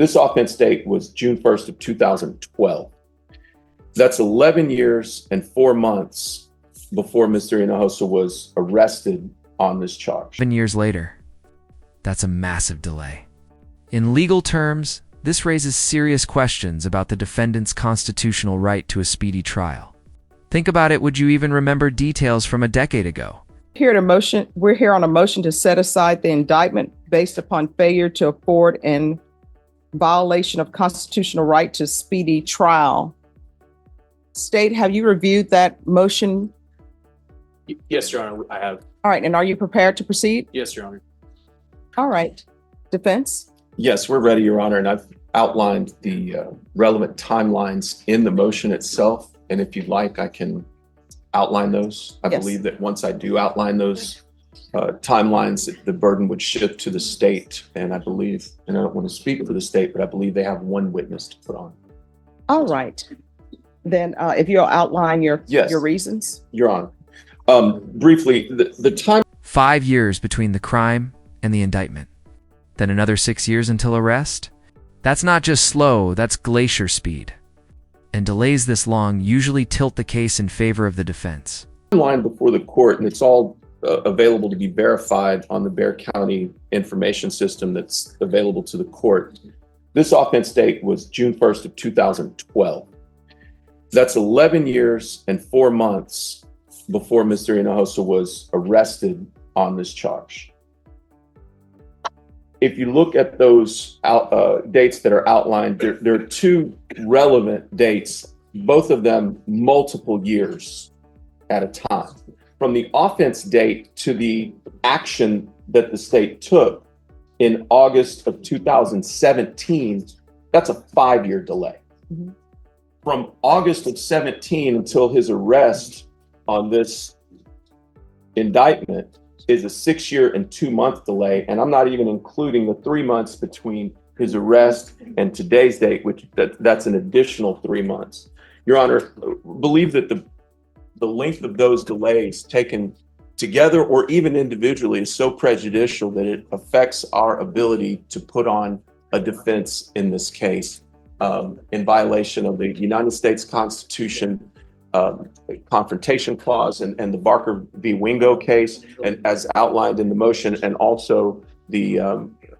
This offense date was June 1st of 2012. That's 11 years and 4 months before Mr. Hinojosa was arrested on this charge. 7 years later. That's a massive delay. In legal terms, this raises serious questions about the defendant's constitutional right to a speedy trial. Think about it, would you even remember details from a decade ago? We're here on a motion to set aside the indictment based upon failure to afford and violation of constitutional right to speedy trial. State, have you reviewed that motion? Yes, Your Honor, I have. All right, and are you prepared to proceed? Yes, Your Honor. All right. Defense? Yes, we're ready, Your Honor, and I've outlined the relevant timelines in the motion itself. And if you'd like, I can outline those. I Yes. believe that once I do outline those timelines, the burden would shift to the state. And I believe, and I don't want to speak for the state, but I believe they have one witness to put on. All right. Then if you'll outline your Yes. reasons. Your Honor. Briefly, the time 5 years between the crime and the indictment. Then another 6 years until arrest? That's not just slow, that's glacier speed. And delays this long usually tilt the case in favor of the defense. line before the court, and it's all available to be verified on the Bexar County information system that's available to the court. This offense date was June 1st of 2012. That's 11 years and 4 months before Mr. Hinojosa was arrested on this charge. If you look at those dates that are outlined, there are two relevant dates, both of them multiple years at a time. From the offense date to the action that the state took in August of 2017, that's a 5-year delay. Mm-hmm. From August of 17 until his arrest on this indictment is a 6-year and 2-month delay. And I'm not even including the 3 months between his arrest and today's date, which that's an additional 3 months. Your Honor, believe that the length of those delays taken together or even individually is so prejudicial that it affects our ability to put on a defense in this case in violation of the United States Constitution, confrontation clause and the Barker v. Wingo case, and as outlined in the motion, and also the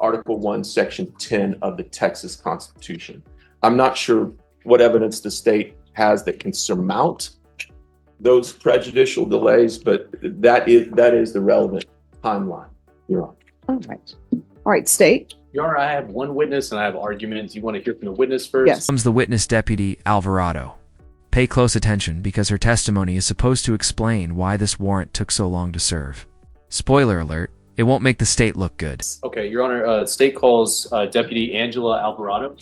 Article 1, Section 10 of the Texas Constitution. I'm not sure what evidence the state has that can surmount those prejudicial delays, but that is the relevant timeline, Your Honor. All right, state. Your Honor, I have one witness and I have arguments. You want to hear from the witness first? Yes. Comes the witness, Deputy Alvarado. Pay close attention because her testimony is supposed to explain why this warrant took so long to serve. Spoiler alert, it won't make the state look good. Okay, Your Honor, state calls Deputy Angela Alvarado.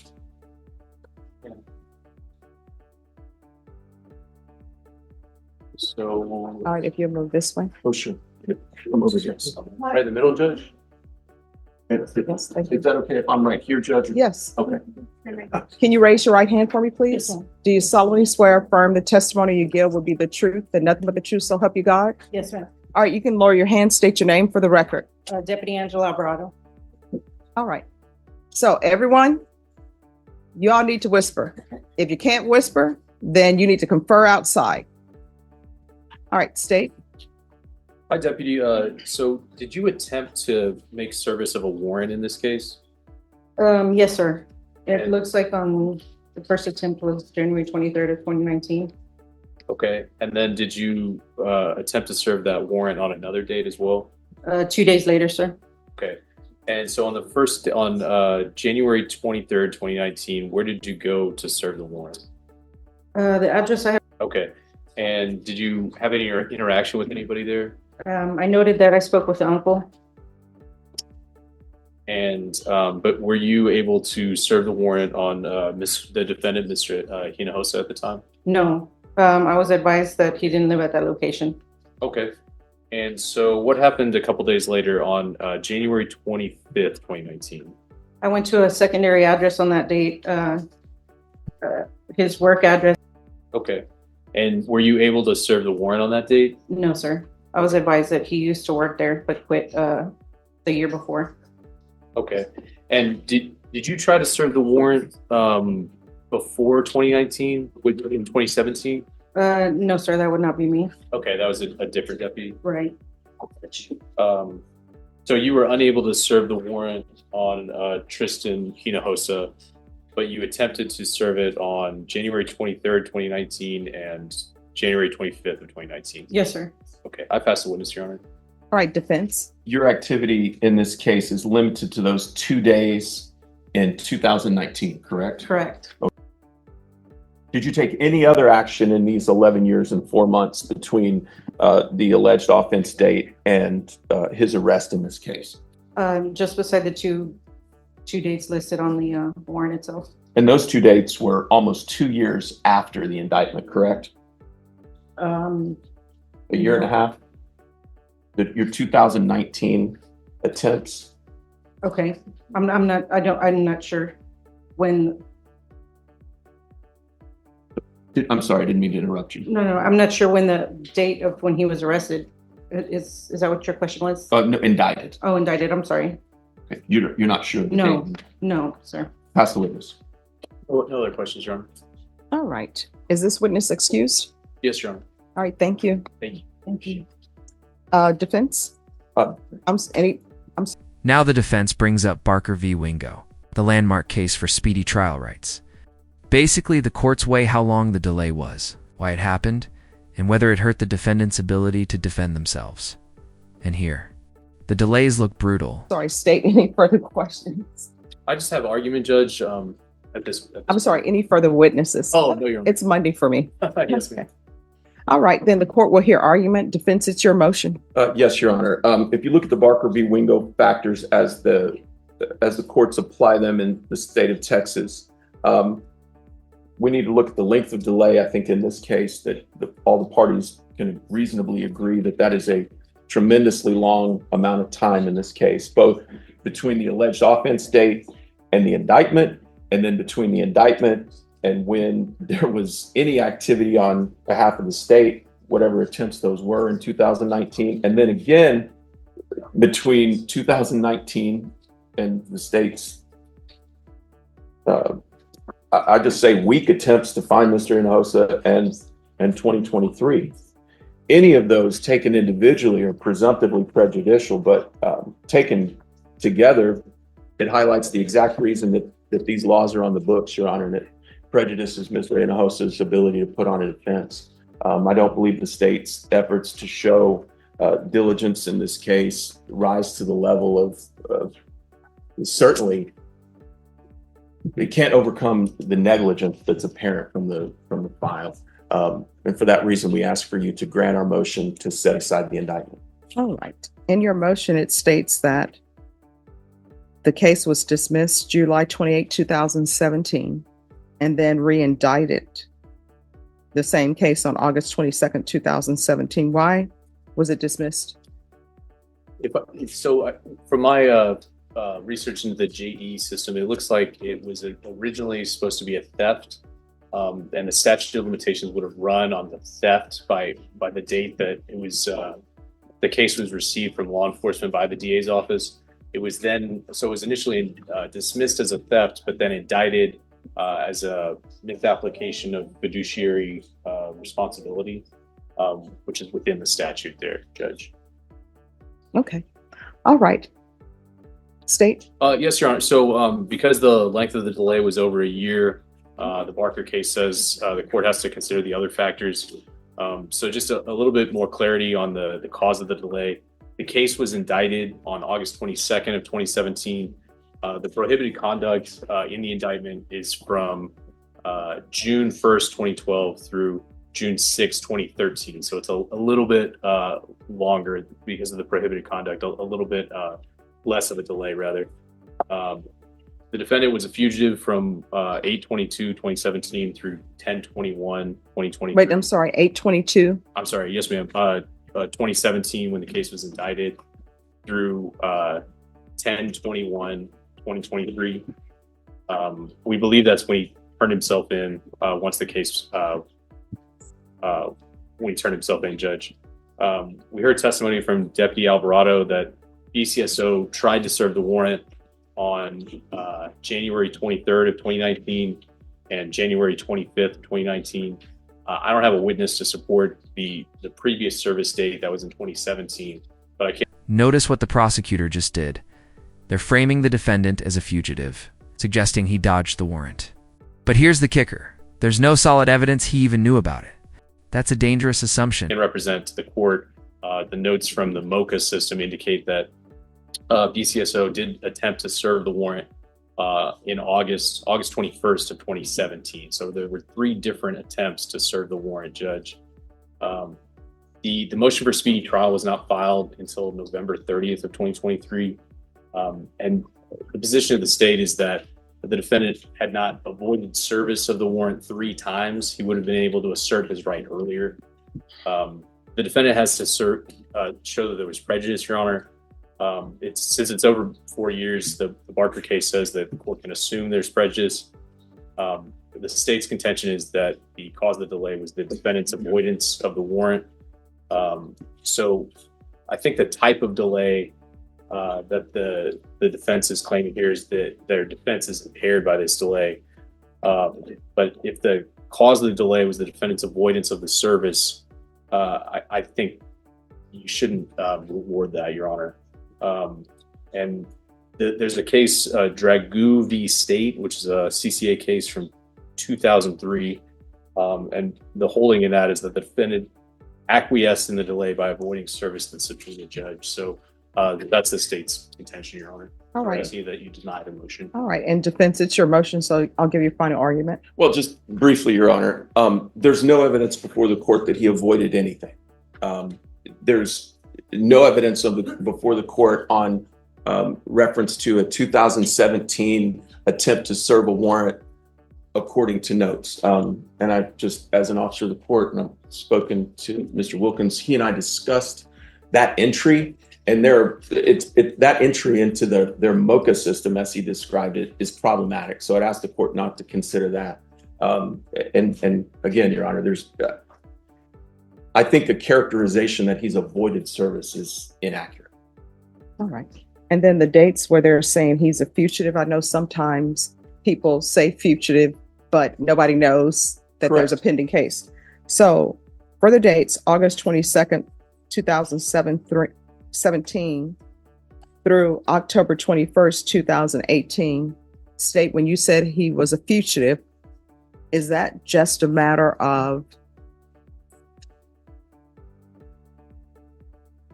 So, All right, if you move this way. Oh, sure. Come over here. right in the middle, Judge? Yes, thank you. Is that okay if I'm right here, Judge? Yes. Okay. Can you raise your right hand for me, please? Yes, ma'am. Do you solemnly swear or affirm the testimony you give will be the truth and nothing but the truth, so help you God? Yes, ma'am. All right, you can lower your hand, state your name for the record. Deputy Angela Alvarado. All right. So everyone, you all need to whisper. If you can't whisper, then you need to confer outside. All right, state. Hi, Deputy. So did you attempt to make service of a warrant in this case? Yes, sir. It And- looks like on the first attempt was January 23rd of 2019. Okay. And then did you attempt to serve that warrant on another date as well? 2 days later, sir. Okay. And so on January 23rd, 2019, where did you go to serve the warrant? The address I have, Okay. And did you have any interaction with anybody there? I noted that I spoke with the uncle. And but were you able to serve the warrant on the defendant, Mr. Hinojosa, at the time? No, I was advised that he didn't live at that location. Okay. And so what happened a couple days later on January 25th, 2019? I went to a secondary address on that date, his work address. Okay. And were you able to serve the warrant on that date? No, sir. I was advised that he used to work there, but quit the year before. Okay. And Did you try to serve the warrant before 2019, in 2017? No, sir, that would not be me. Okay, that was a different deputy. Right. So you were unable to serve the warrant on Tristan Hinojosa, but you attempted to serve it on January 23rd, 2019 and January 25th of 2019. Yes, sir. Okay, I pass the witness, Your Honor. All right, defense. Your activity in this case is limited to those 2 days in 2019, correct? Correct. Did you take any other action in these 11 years and 4 months between the alleged offense date and his arrest in this case? Just beside the two dates listed on the warrant itself. And those 2 dates were almost 2 years after the indictment, correct? A year and a half? Your 2019 attempts? Okay. I'm not sure when. I'm sorry, I didn't mean to interrupt you. No, I'm not sure when the date of when he was arrested. Is that what your question was? No, indicted. Oh, indicted. I'm sorry. Okay. You're not sure of the No. date? No, sir. Pass the witness. No other questions, Your Honor? All right. Is this witness excused? Yes, Your Honor. All right, thank you. Thank you. Thank you. Defense? Uh, Now the defense brings up Barker v. Wingo, the landmark case for speedy trial rights. Basically, the courts weigh how long the delay was, why it happened, and whether it hurt the defendant's ability to defend themselves. And here, the delays look brutal. Sorry, state any further questions? I just have argument, Judge, at this. I'm sorry, any further witnesses? Oh, no, Your Honor. It's Monday for me. Yes, ma'am. All right, then the court will hear argument. Defense, it's your motion. Yes, Your Honor. If you look at the Barker v. Wingo factors as the courts apply them in the state of Texas, we need to look at the length of delay. I think in this case that all the parties can reasonably agree that is a tremendously long amount of time in this case, both between the alleged offense date and the indictment, and then between the indictment and when there was any activity on behalf of the state, whatever attempts those were in 2019, and then again between 2019 and the state's I just say weak attempts to find Mr. Hinojosa and 2023. Any of those taken individually are presumptively prejudicial, but taken together, it highlights the exact reason that these laws are on the books, Your Honor, and it prejudices Mr. Hinojosa's ability to put on a defense. I don't believe the state's efforts to show diligence in this case rise to the level of certainly. It can't overcome the negligence that's apparent from the file. And for that reason, we ask for you to grant our motion to set aside the indictment. All right. In your motion, it states that the case was dismissed July 28, 2017, and then re-indicted the same case on August 22nd, 2017. Why was it dismissed? From my research into the JE system, it looks like it was originally supposed to be a theft, and the statute of limitations would have run on the theft by the date that it was the case was received from law enforcement by the DA's office. It was initially dismissed as a theft, but then indicted as a misapplication of fiduciary responsibility, which is within the statute there, Judge. Okay. All right. State. Yes, Your Honor. So because the length of the delay was over a year, the Barker case says the court has to consider the other factors. So just a little bit more clarity on the cause of the delay. The case was indicted on August 22nd of 2017. The prohibited conduct in the indictment is from June 1st, 2012 through June 6, 2013. So it's a little bit longer because of the prohibited conduct, a little bit less of a delay, rather. The defendant was a fugitive from 8/22/2017 through 10/21/2023. Wait, I'm sorry, 8/22. I'm sorry, yes, ma'am. 2017 when the case was indicted through 10/21/2023. We believe that's when he turned himself in. Once the case, when he turned himself in, Judge. We heard testimony from Deputy Alvarado that BCSO tried to serve the warrant on January 23rd of 2019 and January 25th of 2019. I don't have a witness to support the previous service date that was in 2017, but I can't. Notice what the prosecutor just did. They're framing the defendant as a fugitive, suggesting he dodged the warrant. But here's the kicker. There's no solid evidence he even knew about it. That's a dangerous assumption. Can represent to the court. The notes from the MOCA system indicate that DCSO did attempt to serve the warrant in August 21st of 2017. So there were 3 different attempts to serve the warrant, Judge. The motion for speedy trial was not filed until November 30th of 2023. And the position of the state is that the defendant had not avoided service of the warrant 3 times. He would have been able to assert his right earlier. The defendant has to show that there was prejudice, Your Honor. Since it's over 4 years, the Barker case says that the court can assume there's prejudice. The state's contention is that the cause of the delay was the defendant's avoidance of the warrant. So I think the type of delay that the defense is claiming here is that their defense is impaired by this delay. But if the cause of the delay was the defendant's avoidance of the service, I think you shouldn't reward that, Your Honor. And there's a case, Dragoo v. State, which is a CCA case from 2003. And the holding in that is that the defendant acquiesced in the delay by avoiding service to the subpoena judge. So that's the state's contention, Your Honor. All right. I see that you denied the motion. All right. And defense, it's your motion, so I'll give you a final argument. Well, just briefly, Your Honor, there's no evidence before the court that he avoided anything. There's no evidence before the court on reference to a 2017 attempt to serve a warrant according to notes. And I just, as an officer of the court, and I've spoken to Mr. Wilkins, he and I discussed that entry. And that entry into their MOCA system, as he described it, is problematic. So I'd ask the court not to consider that. And again, Your Honor, I think the characterization that he's avoided service is inaccurate. All right. And then the dates where they're saying he's a fugitive. I know sometimes people say fugitive, but nobody knows that there's a pending case. So for the dates, August 22nd, 2017 through October 21st, 2018, state when you said he was a fugitive, is that just a matter of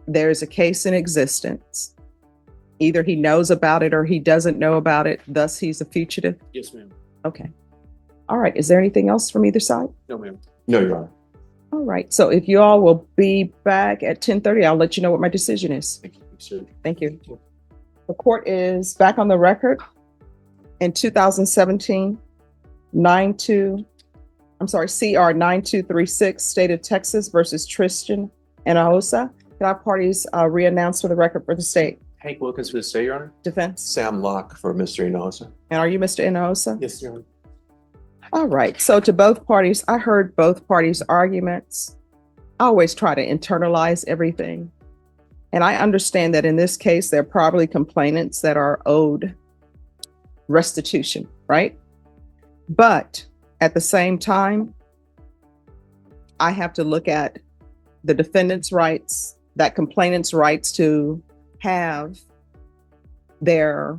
there's a case in existence, either he knows about it or he doesn't know about it, thus he's a fugitive? Yes, ma'am. Okay. All right. Is there anything else from either side? No, ma'am. No, Your Honor. All right. So if you all will be back at 10:30, I'll let you know what my decision is. Thank you, sir. Thank you. The court is back on the record in 2017, CR 9236, State of Texas versus Tristan Hinojosa. Can our parties re-announce for the record for the state? Hank Wilkins for the state, Your Honor. Defense. Sam Locke for Mr. Hinojosa. And are you Mr. Hinojosa? Yes, Your Honor. All right. So to both parties, I heard both parties' arguments. I always try to internalize everything. And I understand that in this case, there are probably complainants that are owed restitution, right? But at the same time, I have to look at the defendant's rights, that complainant's rights to have their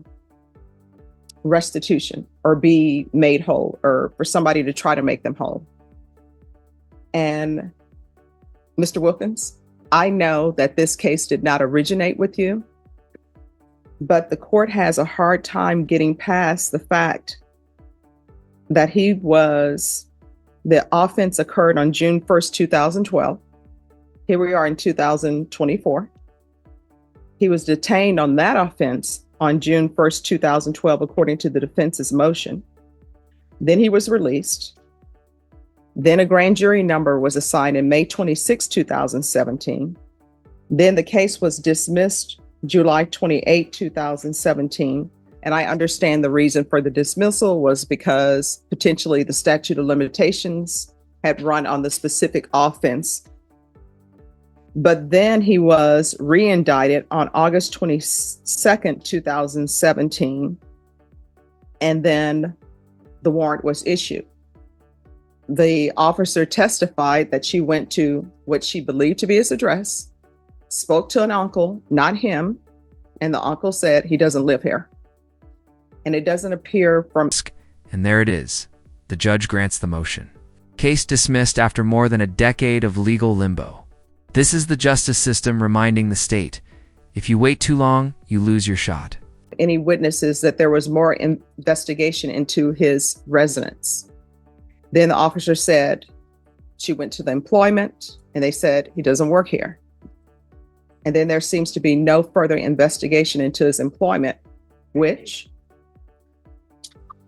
restitution or be made whole, or for somebody to try to make them whole. And Mr. Wilkins, I know that this case did not originate with you, but the court has a hard time getting past the fact that the offense occurred on June 1st, 2012. Here we are in 2024. He was detained on that offense on June 1st, 2012, according to the defense's motion. Then he was released. Then a grand jury number was assigned in May 26, 2017. Then the case was dismissed July 28, 2017. And I understand the reason for the dismissal was because potentially the statute of limitations had run on the specific offense But then he was re-indicted on August 22nd, 2017. And then the warrant was issued. The officer testified that she went to what she believed to be his address, spoke to an uncle, not him, and the uncle said he doesn't live here. And it doesn't appear from... And there it is. The judge grants the motion. Case dismissed after more than a decade of legal limbo. This is the justice system reminding the state, if you wait too long, you lose your shot. Any witnesses that there was more investigation into his residence. Then the officer said she went to the employment and they said he doesn't work here. And then there seems to be no further investigation into his employment, which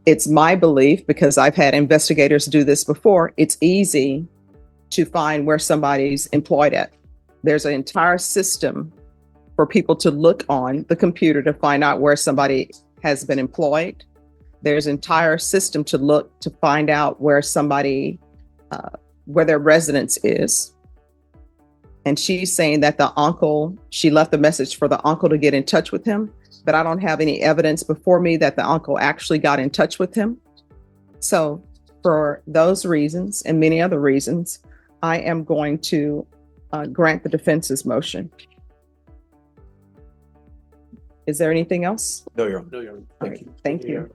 it's my belief, because I've had investigators do this before, it's easy to find where somebody's employed at. There's an entire system for people to look on the computer to find out where somebody has been employed. There's an entire system to look to find out where somebody, where their residence is. And she's saying that the uncle, she left a message for the uncle to get in touch with him, but I don't have any evidence before me that the uncle actually got in touch with him. So for those reasons and many other reasons, I am going to grant the defense's motion. Is there anything else? No, Your Honor. No, Your Honor. All right, thank you.